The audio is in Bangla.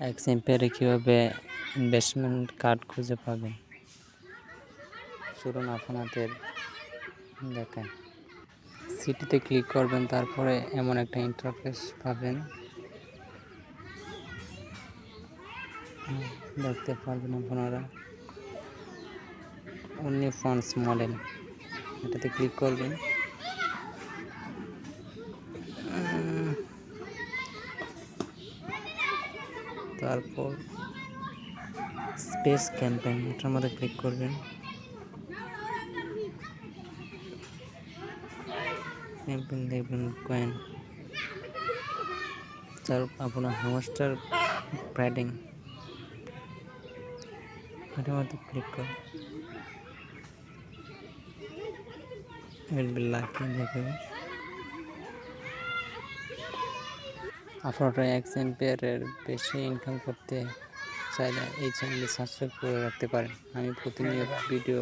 এক্সএম্পিয়ারে কীভাবে ইনভেস্টমেন্ট কার্ড খুঁজে পাবেন চলুন আপনাদের দেখায়। সিটিতে ক্লিক করবেন, তারপরে এমন একটা ইন্টারফেস পাবেন, দেখতে পারবেন আপনারা অনলি ফান্ডস মডেল, এটাতে ক্লিক করবেন। তারপর স্পেস ক্যাম্পেইন, এটার মধ্যে ক্লিক করবেন। ক্যাম্পেইন দেখবেন কয়েন, তারপর আপনার হ্যামস্টার ব্র্যাডিং, এটার মধ্যে ক্লিক করুন। লাকি দেখবেন আপনারা এক্সএম্পিয়ারের বেশি ইনকাম করতে চাইলে এই চ্যানেলটি সাবস্ক্রাইব করে রাখতে পারেন। আমি প্রতিনিয়ত ভিডিও